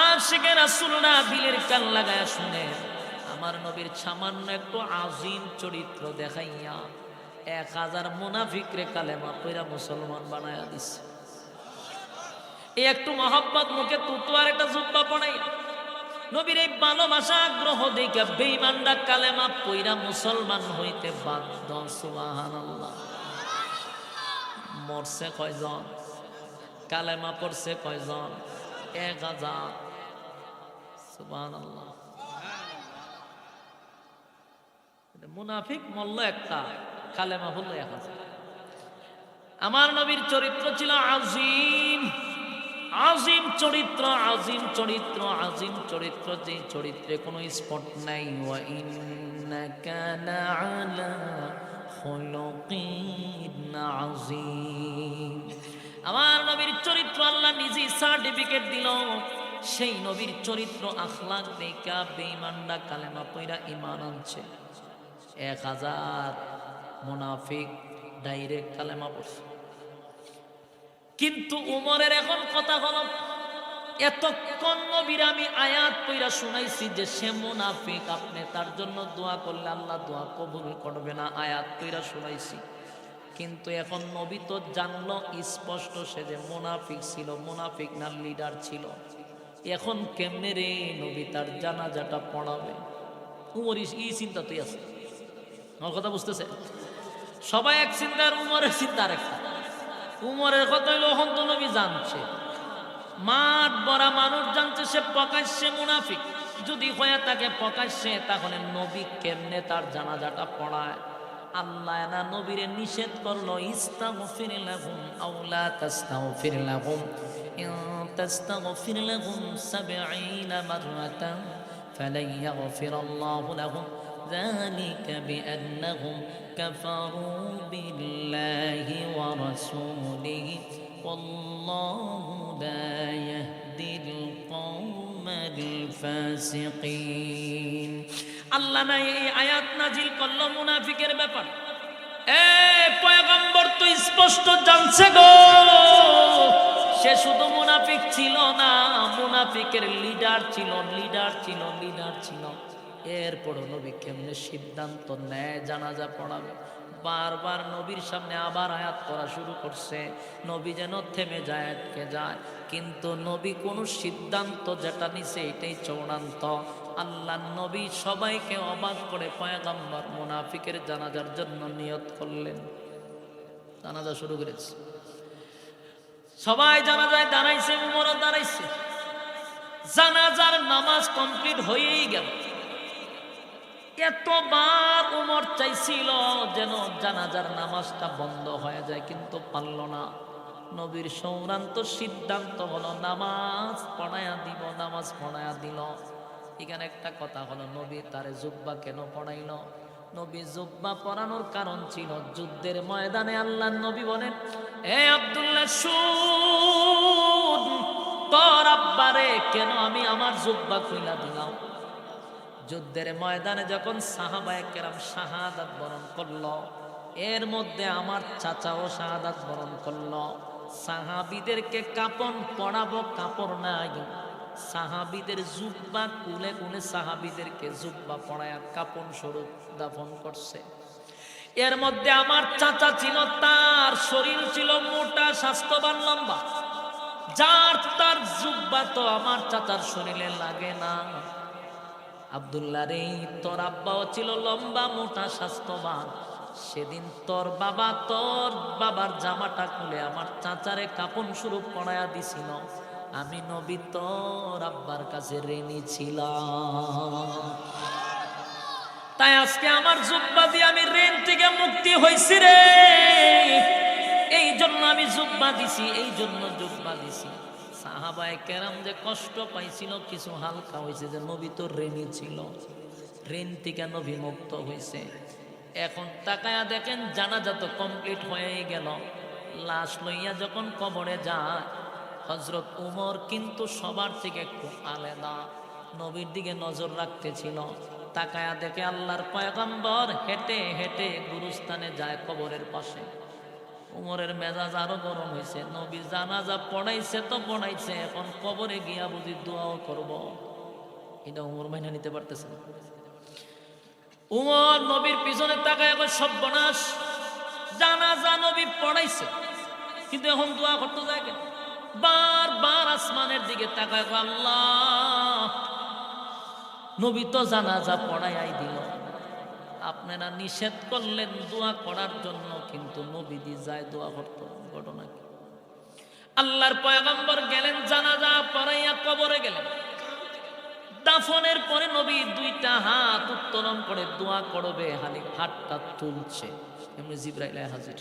আশিকে রাসূলরা দিলের কান লাগায়া শুনে, আমার নবীর সামান্য একটু আজিম চরিত্র দেখাইয়া 1000 মুনাফিকরে কালেমা পয়রা মুসলমান বানায়া দিছে। এই একটু মহব্বত মুখে তুতু আর একটা জুব্বা পড়াই, নবীর এই ভালোবাসা আগ্রহ দেখে বেঈমানরা কালেমা পয়রা মুসলমান হইতে বাধ্য। সুবহানাল্লাহ। মরছে কয়জন? কালেমা পড়ছে কয়জন? 1000। সুবহানাল্লাহ। মুনাফিক মল্ল একটা, কালেমা হলো 1000। আমার নবীর চরিত্র ছিল আজিম, আজিম চরিত্র, আজিম চরিত্র, আজিম চরিত্র, যে চরিত্রে কোনো স্পট নাই। ওয়া ইন্নাকা লাআলা খুলুকিন আযীম। আমার নবীর চরিত্র আল্লাহ নিজেই সার্টিফিকেট দিল। সেই নবীর চরিত্র আখলাক দেখা বেঈমানরা কালেমা পয়রা ঈমান আনছে। 1000 মুনাফিক ডাইরেক্ট কালেমা পড়ছে। কিন্তু উমরের এখন কথা হলো, এতক্ষণ নবীর আমি আয়াত পয়রা শুনাইছি যে সে মুনাফিক, আপনি তার জন্য দোয়া করলে আল্লাহ দোয়া কবুল করবে না, আয়াত পয়রা শুনাইছি। কিন্তু এখন নবী তো জানলো স্পষ্ট সে যে মুনাফিক ছিল, মুনাফিক না লিডার ছিল। এখন কেমনে রে নবী তার জানাজাটা পড়াবে? উমর এই চিন্তা তুই আছে, আমার কথা বুঝতেছে? সবাই এক চিন্তা, আর উমরের চিন্তা আরেকটা। উমরের কথা হইলো এখন তো নবী জানছে, মাঠ বড়া মানুষ জানছে সে প্রকাশ্যে মুনাফিক। যদি হয়ে থাকে প্রকাশ্যে, তাহলে নবী কেমনে তার জানাজাটা পড়ায়? আল্লাহ না নবীরে নিষেধ করলো, ইস্তাগফির লাহুম আও লা তাস্তাগফির লাহুম ইন তাস্তাগফির লাহুম ৭০ মাররাতান ফালান ইয়াগফিরাল্লাহু লাহুম যালিকা বিআন্নাহুম কাফারু বিল্লাহি ওয়া রাসূলিহি ওয়াল্লাহু লা ইয়াহদিল কওমাল ফাসিকিন। আল্লাহ না এই আয়াত নাজিল করলো মুনাফিকের ব্যাপার। পয়গম্বর তো স্পষ্ট জানছে গো, সে শুধু মুনাফিক ছিল না, মুনাফিকের লিডার ছিল, লিডার ছিল, লিডার ছিল। এরপর নবী কেমনে সিদ্ধান্ত নেয় জানাজা পড়াবে? বারবার নবীর সামনে আবার আয়াত পড়া শুরু করছে, নবী যেন থেমে যায়, আটকে যায়। কিন্তু নবী কোন সিদ্ধান্ত যেটা নিছে এটাই চূড়ান্ত। আল্লাহ নবী সবাইকে অবাক করে পয়গম্বর মুনাফিকের জানাজার জন্য নিয়ত করলেন। জানাজা শুরু করেছে, সবাই জানাজায় দাঁড়াইছে, উমরও দাঁড়াইছে। জানাজার নামাজ কমপ্লিট হয়েই গেল। এতবার উমর চাইছিল যেন জানাজার নামাজটা বন্ধ হয়ে যায়, কিন্তু পারল না। নবীর চূড়ান্ত সিদ্ধান্ত হলো নামাজ পড়ায়া দিব, নামাজ পড়ায়া দিল। এখানে একটা কথা হলো, নবী তারে জুব্বা কেন পড়াইল? নবী জুব্বা পরানোর কারণ ছিল যুদ্ধের ময়দানে আল্লাহর নবী বলেন, এ আব্দুল্লাহ শুন, তোর আব্বারে কেন আমি আমার জুব্বা খুইলা দিলাম? যুদ্ধের ময়দানে যখন সাহাবায়ে কেরাম শাহাদাত বরণ করলো, এর মধ্যে আমার চাচাও শাহাদাত বরণ করলো। সাহাবীদেরকে কাপড় পরাবো, কাপড় নাই। সাহাবীদের জুব্বা কুলে কুলে সাহাবীদেরকে জুব্বা পরায়া কাপড় স্বরূপ দাফন করছে। এর মধ্যে আমার চাচা ছিল, তার শরীর ছিল মোটা, স্বাস্থ্যবান, লম্বা, যার তার জুব্বা তো আমার চাচার শরীরে লাগে না। আব্দুল্লাহ রে, তোর আব্বাও ছিল লম্বা, মোটা, স্বাস্থ্যবান। সেদিন তোর বাবার জামাটা খুলে আমার চাচারে কাপন স্বরূপ পরায়া দিছিল। আমি নবী তোর আব্বার কাছে ঋণী ছিলাম, তাই আজকে আমার জুব্বা দিয়ে আমি ঋণ থেকে মুক্তি হইছি রে। এই জন্য আমি জুব্বা দিছি, এই জন্য জুব্বা দিছি। সাহাবায়ে কেরাম যে কষ্ট পাইছিল কিছু হালকা হয়েছে, যে নবী তো ঋণী ছিল, ঋণ থেকে নবী মুক্ত হয়েছে। এখন তাকায়া দেখেন জানাজা তো কমপ্লিট হয়ে গেল। লাশ লইয়া যখন কবরে যায়, হযরত উমর কিন্তু সবার থেকে একটু আলাদা, নবীর দিকে নজর রাখতেছিল। তাকায়া দেখে আল্লাহর পয়গম্বর হেঁটে হেঁটে গুরুস্থানে যায় কবরের পাশে। উমরের মেজাজ আরো গরম হয়েছে, নবী জানাজা পড়াইছে তো পড়াইছে, এখন কবরে গিয়া বুঝি দোয়াও করব, এটা উমর মাইনা নিতে পারতেছে না। উমর নবীর পিছনে তাকায় সর্বনাশ, জানাজা নবী পড়াইছে কিন্তু এখন দোয়া করতে যায় কেন? বারবার আসমানের দিকে তাকায়, আল্লাহ নবী তো জানাজা পড়াই দিল, আপনারা নিষেধ করলেন দোয়া করার জন্য, কিন্তু নবীজি যায় দোয়া করত, ঘটনা কি? আল্লাহর পয়গম্বর গেলেন জানাজা পড়াইয়া কবরে গেলেন। দাফনের পরে নবী দুইটা হাত উত্তোলন করে দোয়া করবে, হাতটা তুলছে, এমনি জিবরাইল হাজির।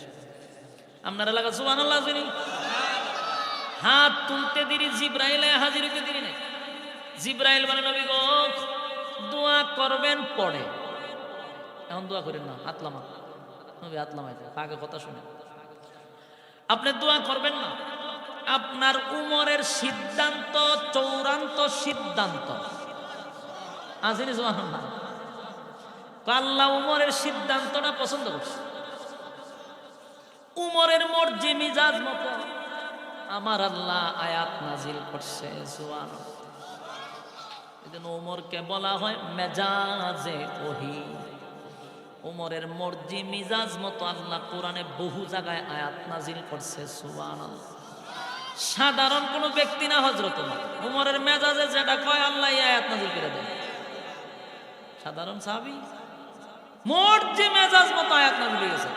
আপনার এলাকা সুবহানাল্লাহ জানি, হাত তুলতে দেরি, জিবরাইল হাজির হইতে দেরি নাই। জিবরাইল বলে নবী গো দোয়া করবেন পড়ে, এখন দোয়া করেন না, হাতলামা। নবী হাতলামাইতে আগে কথা শুনে, আপনি দোয়া করবেন না, আপনার উমরের সিদ্ধান্ত চূড়ান্ত সিদ্ধান্ত। আসেনি সুবহানাল্লাহ, আল্লাহ উমরের সিদ্ধান্তটা পছন্দ করছে। উমরের মর্জি মিজাজ মতো আমার আল্লাহ আয়াত নাজিল করছে, সুবহানাল্লাহ। এজন্য উমরকে বলা হয় মেজাজে ওহী। উমরের মর্জি মিজাজ মতো আল্লাহ কোরআনে বহু জায়গায় আয়াত নাজিল করছে, সুবহানাল্লাহ। সাধারণ কোনো ব্যক্তি না হযরত উমর, উমরের মেজাজে যেটা কয় আল্লাহ এই আয়াত নাজিল করে দেন। সাধারণ সাহাবী, মর্জি মেজাজ মতো আয়াত নাজিল হয়েছে।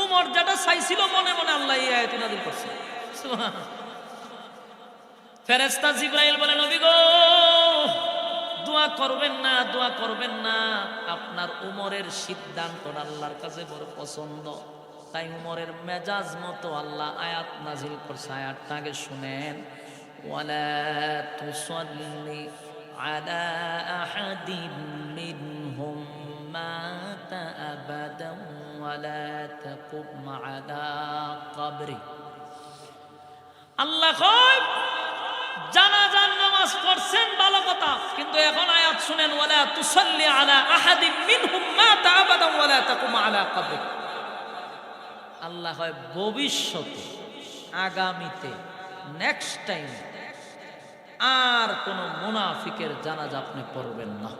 উমর যেটা চাইছিল মনে মনে আল্লাহ এই আয়াত নাজিল করছে, সুবহানাল্লাহ। ফেরেশতা জিবরাইল বলে নবী গো দোয়া করবেন না, দোয়া করবেন না, আপনার উমরের সিদ্ধান্ত আল্লাহর কাছে বড় পছন্দ, তাই উমরের মেজাজ মতো আল্লাহ আয়াত নাজিল করছে। আয়াতটা আগে শুনেন, ওয়ালা তুসাল্লি আলা আহাদিম মিনহুম মাতা আবাদান ওয়ালা তাকুম আলা কবরি। আল্লাহ কয় জানাজার নামাজ পড়ছেন ভালো কথা, কিন্তু এখন আয়াত শুনেন, ওয়ালা তুসাল্লি আলা আহাদিম মিনহুম মাতা আবাদান ওয়ালা তাকুম আলা কবরি। আল্লাহ হয় ভবিষ্যতে, আগামীতে, নেক্সট টাইম আর কোন মুনাফিকের জানাজা আপনি পড়বেন না।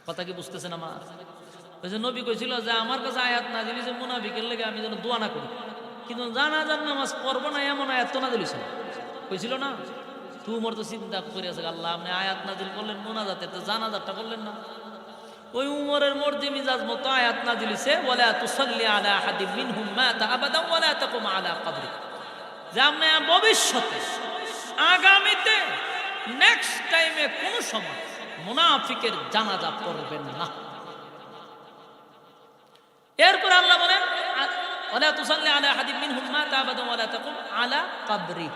কথা কি বুঝতেছেন আমার? ওই যে নবী কইছিল যে আমার কাছে আয়াত না দিলি যে মুনাফিকের লেগে আমি যেন দোয়া না করি, কিন্তু জানাজার নামাজ পড়বো না এমন আয়াত তো না দিলিছিল, কইছিল না? তোমার তো চিন্তা করে আছে আল্লাহ আপনি আয়াত নাজিল করলেন মুনাজাতে, তো জানাজারটা করলেন না। ওই উমরের মর্জি মিজাজ মতো আয়াত নাজিল হইছে, ওয়ালা তুসাল্লি আলা আহাদিম মিনহুম মাতা আবাদান ওয়ালা তাকুম আলা কবরি, যে আপনি ভবিষ্যতে, আগামীতে, নেক্সট টাইমে কোন সময় মুনাফিকের জানাজা পড়বেন না। এরপর আল্লাহ বলেন ওয়ালা তুসাল্লি আলা আহাদিম মিনহুম মাতা আবাদান ওয়ালা তাকুম আলা কবরি।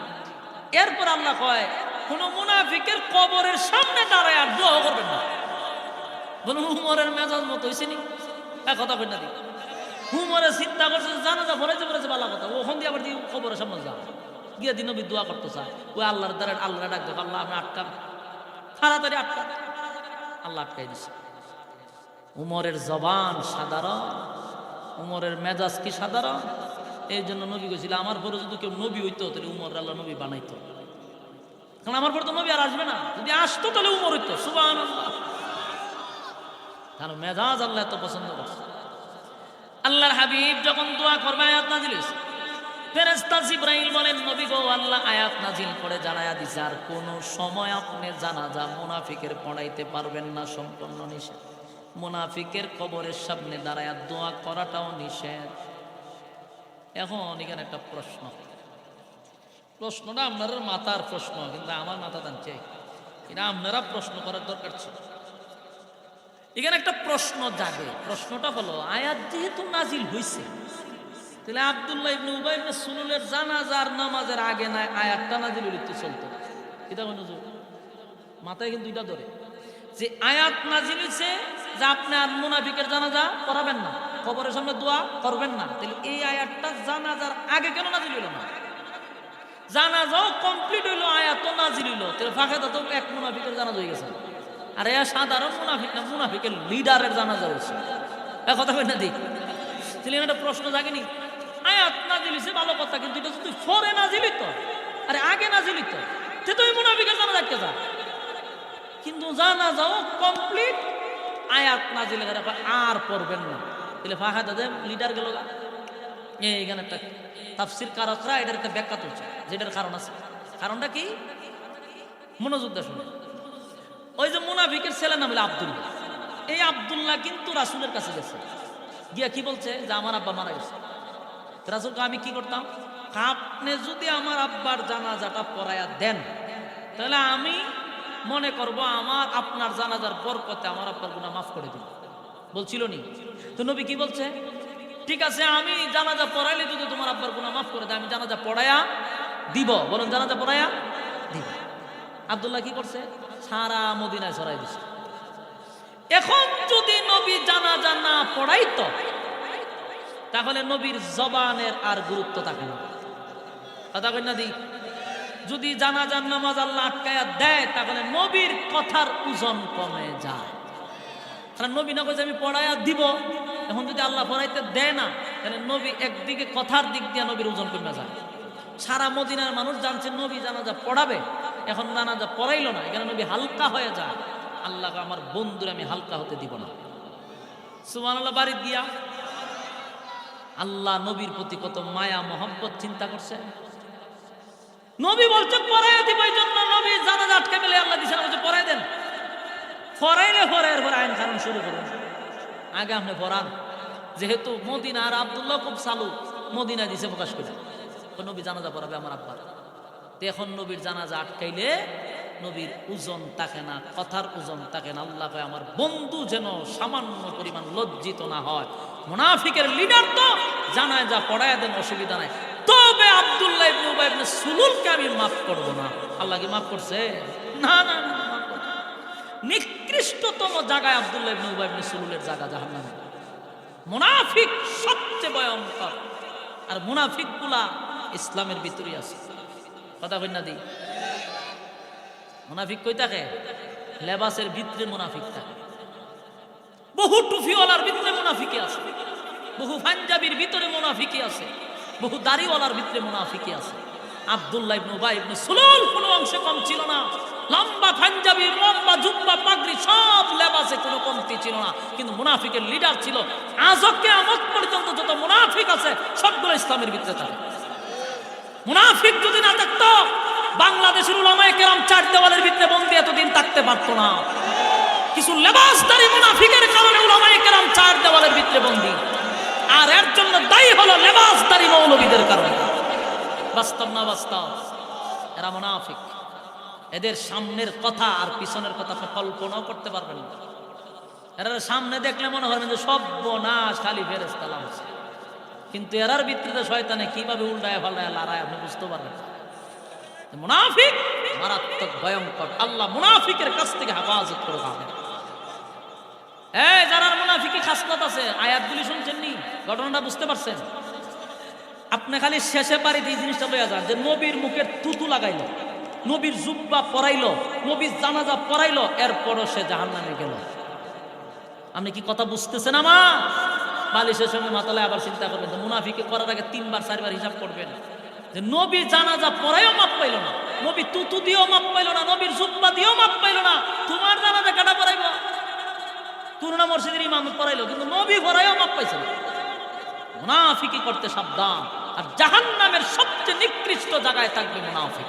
এরপর আল্লাহ কয় কোন মুনাফিকের কবরের সামনে দাঁড়ায় আর দোয়া করবেন না। বলুন উমরের মেজাজ মতো হয়েছে নি, এক কথা কই না দি উমরে চিন্তা করছে জানাজা পড়াইতে পড়েছে ভালো কথা, ওখান দিয়ে আবার কবরের সামনে যা গিয়ে দিন নবী দোয়া করতে চায়, ওই আল্লাহর দ্বারা আল্লাহ ডাক দেখ, আল্লাহ আপনি আটকান, তাড়াতাড়ি আটকান, আল্লাহ আটকাই দিছে। উমরের জবান সাধারণ, উমরের মেজাজ কি সাধারণ। এই জন্য নবী কইছিল আমার পরে যদি কেউ নবী হইতো তাহলে উমর আল্লাহ নবী বানাইতো, কারণ আমার পরে তো নবী আর আসবে না, যদি আসতো তাহলে উমর হইতো, সুবহানাল্লাহ। কারণ মেজাজ আল্লাহ এত পছন্দ করছে। আল্লাহর হাবিব যখন দোয়া করবে আয়াত নাজিল হইছে, ফেরেশতা জিবরাইল বলেন নবী গো আল্লাহ আয়াত নাজিল করে জানায়া দিছে আর কোন সময় আপনি জানাজা মুনাফিকের পড়াইতে পারবেন না, সম্পূর্ণ নিষেধ। মুনাফিকের কবরের সামনে দাঁড়ায়া দোয়া করাটাও নিষেধ। এখন এখানে একটা প্রশ্নটা আপনার মাথার প্রশ্ন, কিন্তু আমার মাথা টানছে, এটা আপনারা প্রশ্ন করার দরকার ছিল। এখানে একটা প্রশ্ন জাগে, প্রশ্নটা হলো আয়াত যেহেতু নাজিল হইছে, তাহলে আব্দুল্লাহ ইবনে উবাই ইবনে সুলুলের জানাজার নামাজের আগে না আয়াতটা নাজিল হইতে চলতো, এটা কোনো মাথায় কিন্তু এটা ধরে যে আয়াত নাজিল হইছে যে আপনি আর মুনাফিকের জানাজা পড়াবেন না, কবরের সামনে দোয়া করবেন না, তাহলে এই আয়াতটা জানাজার আগে কেন নাজিল হইল না? জানাজাও কমপ্লিট হইলো, আয়াত নাজিল হইলো, তাহলে ফাঁকাটা তো এক মুনাফিকের জানাজা হয়ে গেছে। আর এ সাধারণ মুনাফিক না, মুনাফিকের লিডারের জানাজা হয়েছে। কথা বল না দিক, তাহলে একটা প্রশ্ন জাগেনি, আয়াত নাজিল হইছে ভালো কথা, কিন্তু এটা যদি ফরে নাজিল হইতো, আরে আগে নাজিল হইতো, তে তুই মুনাফিকের জানাজা কে যা। কিন্তু জানাজাও কমপ্লিট, আয়াত নাজিল আর পড়বেন না, তাহলে ফাঁকাটা যে লিডার গেল। এইখানে একটা তাফসীর কারকরা এটার একটা ব্যাখ্যা তুলছে, যেটার কারণ আছে। কারণটা কি? মনোযোগ দিয়ে শুনে। ওই যে মুনাফিকের ছেলে নাম হলো আব্দুল্লাহ, এই আব্দুল্লাহ কিন্তু রাসূলের কাছে গেছে, গিয়া কি বলছে যে আমার আব্বা মারা গেছে। রাসূলকে আমি কি করতাম, আপনি যদি আমার আব্বার জানাজাটা পড়ায়া দেন, তাহলে আমি মনে করব আমার আপনার জানাজার বরকতে আমার আব্বার গুনাহ মাফ করে দিন। বলছিল নি? তো নবী কি বলছে, ঠিক আছে আমি জানাজা পড়াইলে যদি তোমার আব্বার গুনাহ মাফ করে দেয়, আমি জানাজা পড়ায়া দিব। বলুন, জানাজা পড়ায়া দিব। আব্দুল্লাহ কি করছে, সারা মদিনায় ছড়াই দিছে। এখন যদি নবী জানাজা না পড়াইতো, তাহলে নবীর জবানের আর গুরুত্ব থাকে না। কথা কই না দি? যদি জানাজার নামাজ আল্লাহ আটকায়া দেয়, তাহলে নবীর কথার ওজন কমে যায়। কারণ নবী না কইছে আমি পড়ায়া দিব, এখন যদি আল্লাহ পড়াইতে দেয় না, তাহলে নবী একদিকে কথার দিক দিয়ে নবীর ওজন কমে যায়। সারা মদিনার মানুষ জানছে নবী জানাজা পড়াবে, এখন জানাজা পড়াইলো না, এখানে নবী হালকা হয়ে যায়। আল্লাহ আমার বন্ধুরা আমি হালকা হতে দিব না। সুবহানাল্লাহ। বাড়ি গিয়া আল্লাহ নবীর প্রতি কত মায়া মহব্বত চিন্তা করছে। নবী বলছে পড়াইয়া দিব, এই জন্য নবী জানাজা আটকে গেলে আল্লাহ দিছে না, বলছে পড়াই দেন। পড়াইলে পরে এরপর আইন কানুন শুরু করুন, আগে আপনি পড়ান। যেহেতু মদিনা আর আব্দুল্লাহ খুব চালু, মদিনা দিছে প্রকাশ করে নবী জানাজা পড়াবে আমার আব্বার। এখন নবীর জানাজা আটকাইলে নবীর ওজন থাকে না, কথার ওজন থাকে না। আল্লাহ কয় আমার বন্ধু যেন সামান্য পরিমাণ লজ্জিত না হয়। মুনাফিকের লিডার তো জানাজা পড়ায় দেন, অসুবিধা নাই, তবে আব্দুল্লাহ ইবনে উবাই ইবনে সুলুলকে আমি মাফ করব না। আল্লাহ কি মাফ করছে? না না না। নিকৃষ্টতম জায়গায় আব্দুল্লাহ ইবনে উবাই ইবনে সুলুলের জায়গা জাহান্নামে। মুনাফিক সবচেয়ে ভয়ঙ্কর, আর মুনাফিকগুলা ইসলামের ভিতরে আছে। কথা কই না দি? মুনাফিক কই থাকে? লেবাসের ভিতরে মুনাফিক থাকে, বহু টুফিওয়ালার ভিতরে মুনাফিকি আছে, বহু পাঞ্জাবির ভিতরে মুনাফিকি আছে, বহু দাড়িওয়ালার ভিতরে মুনাফিকি আছে। আব্দুল্লাহ ইবনে উবাই ইবনে সুলুল কোনো অংশে কম ছিল না। লম্বা পাঞ্জাবি, লম্বা জুব্বা, পাগড়ি, সব লেবাসে কোনো কমতি ছিল না, কিন্তু মুনাফিকের লিডার ছিল। আজও কিয়ামত পর্যন্ত যত মুনাফিক আছে সবগুলো ইসলামের ভিতরে থাকে। মুনাফিক যদি না থাকতো, বাংলাদেশের উলামায়ে কেরাম চার দেওয়ালের ভিতরে বন্দী এতদিন থাকতে পারতো না। কিছু লেবাসদারি মুনাফিকের কারণে উলামায়ে কেরাম চার দেওয়ালের ভিতরে বন্দী, আর এর জন্য দায়ী হলো লেবাসদারি মৌলবীদের কারণে। বাস্তব না বাস্তব? এরা মুনাফিক। এদের সামনের কথা আর পিছনের কথা আপনি কল্পনাও করতে পারবেন না। এরা সামনে দেখলে মনে হয় যে সর্বনাশ, খালি ফেরেশতা নামছে, কিন্তু এরার ভিতরে শয়তানে কিভাবে উল্টায় ফাল্টায় লড়ায় আপনি বুঝতে পারবেন। মুনাফিক মারাত্মক ভয়ঙ্কর। আল্লাহ মুনাফিকের কাছ থেকে হেফাজত করে থাকেন। যারা মুনাফিকি খাসলত আছে, আয়াতগুলি শুনছেন নি? ঘটনাটা বুঝতে পারছেন? আপনি খালি শেষে বাড়িতে এই জিনিসটা লইয়া যান যে নবীর মুখের তুতু লাগাইলো, নবীর জুব্বা পরাইলো, নবীর জানাজা পরাইলো, এরপরও সে জাহান্নামে গেল। আপনি কি কথা বুঝতেছেন? আমার বালিশের সঙ্গে মাতালে আবার চিন্তা করবেন, মুনাফিকে করার আগে 3বার 4বার হিসাব করবেন যে নবী জানাজা পড়াইও মাপ পাইল না, নবী তুতু দিয়েও মাপ পাইল না, নবীর জুব্বা দিয়েও মাপ পাইল না, তোমার জানাজা কাটা পড়াইব? তুরনা মসজিদের ইমাম পড়াইলো, কিন্তু নবী পড়াইও মাপ পাইছে না। মুনাফিকি করতে সাবধান। আর জাহান্নামের সবচেয়ে নিকৃষ্ট জায়গায় থাকবে মুনাফিক।